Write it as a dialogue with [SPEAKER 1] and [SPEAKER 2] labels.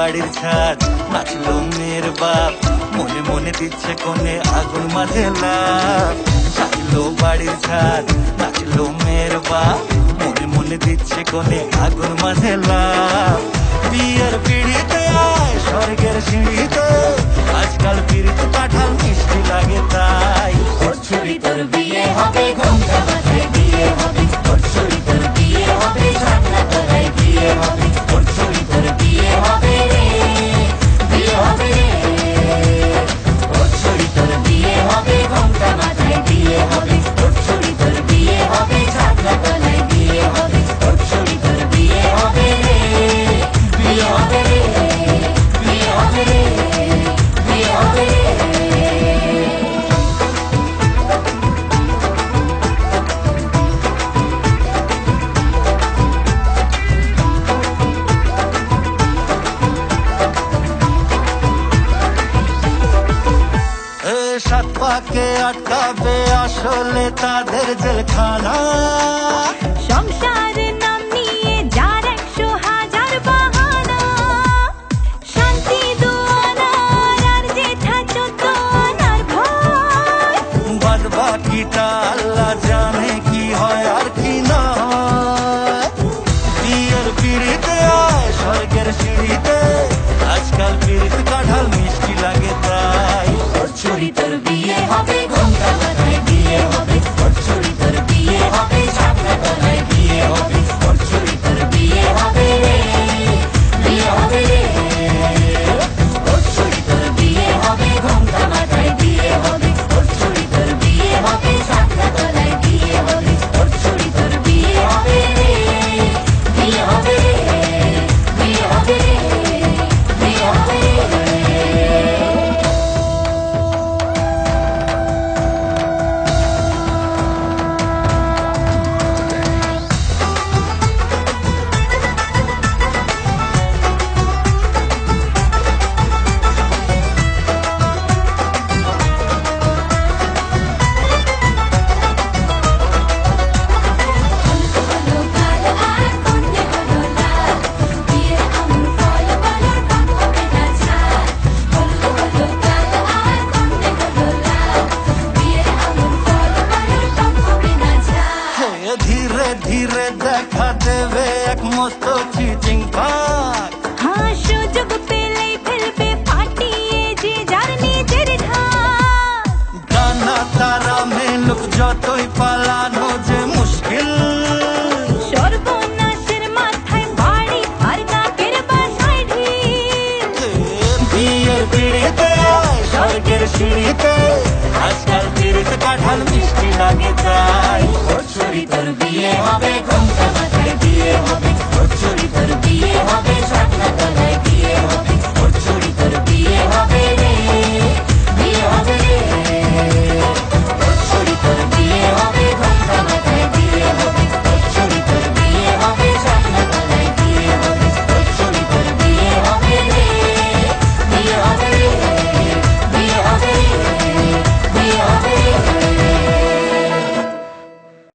[SPEAKER 1] বাড়ির ছাদ, নাচলো মেয়ের বাপ, মনে মনে দিচ্ছে কোণে আগুন মাঝে লাভ। সাজলো বাড়ির ছাদ, নাচলো মেয়ের বাপ, মনে মনে দিচ্ছে কোণে আগুন মাঝে লাভ। বিয়ের পিড়িতে আয় স্বর্গের সিঁড়িতে, আজকাল পিড়িতে কাঁঠাল মিষ্টি লাগে তাই।
[SPEAKER 2] তোর ছুরি তোর বিয়ে হবে, ঘোমটা মাথায় বিয়ে হবে, তোর ছুরি তোর বিয়ে হবে, শাপলা তলায় বিয়ে হবে, তোর ছুরি তোর বিয়ে হবে রে, বিয়ে হবে রে। তোর ছুরি তোর বিয়ে হবে, ঘোমটা মাথায় বিয়ে হবে, তোর ছুরি তোর বিয়ে হবে, শাপলা তলায় বিয়ে হবে, তোর ছুরি তোর বিয়ে হবে রে, বিয়ে হবে রে, বিয়ে হবে রে, বিয়ে হবে রে।
[SPEAKER 1] সাত পাকে আটকাবে আসলে তাদের জেলখানা।
[SPEAKER 3] সংসার নাম নিয়ে যার 100,000 বাহানা, শান্তি দুয়ানার আর জেঠা চোদ্দ আনার ভয়।
[SPEAKER 1] বাদ বাকিটা আল্লাহ জানে কি হয় আর কি না হয়। বিয়ের পিড়িতে আয় স্বর্গের সিঁড়িতে, আজকাল পিড়িতে কাঁঠাল মিষ্টি লাগে তাই।
[SPEAKER 2] তোর ছুরি তোর বিয়ে হবে, ঘোমটা মাথায় বিয়ে হবে, তোর ছুরি তোর বিয়ে হবে, শাপলা তলায় বিয়ে হবে, তোর ছুরি তোর বিয়ে হবে রে, বিয়ে হবে রে। তোর ছুরি তোর বিয়ে হবে, ঘোমটা মাথায় বিয়ে হবে, তোর ছুরি তোর বিয়ে হবে, শাপলা তলায় বিয়ে হবে, তোর ছুরি তোর বিয়ে হবে রে, বিয়ে হবে রে, বিয়ে হবে রে, বিয়ে হবে রে। হলো কাল আর কন্যে হলো লাল, বিয়ের আঙুর ফল বলো টক হবে না ঝাল। হলো কাল আর কন্যে হলো লাল, বিয়ের আঙুর ফল বলো টক হবে না ঝাল।
[SPEAKER 1] হে ধীরে ধীরে দেখা দেবে এক মস্ত চিটিং ভাগ।
[SPEAKER 3] হ্যাঁ, সুযোগ পেলেই ফেলবে পাঠিয়ে যে যার নিজের ঢাক।
[SPEAKER 1] ডানা তারা মেলুক যতই পালানো যে মুশকিল।
[SPEAKER 3] সর্বনাশের মাথায় বাড়ি আর নাকের বাসায় ঢিল।
[SPEAKER 1] বিয়ের পিড়িতে আয় স্বর্গের সিঁড়িতে, আজকাল পিড়িতে কাঁঠাল মিষ্টি লাগে তাই।
[SPEAKER 2] তোর ছুরি তোর বিয়ে হবে, ঘোমটা মাথায় বিয়ে হবে, তোর ছুরি তোর বিয়ে হবে, শাপলা তলায় বিয়ে হবে,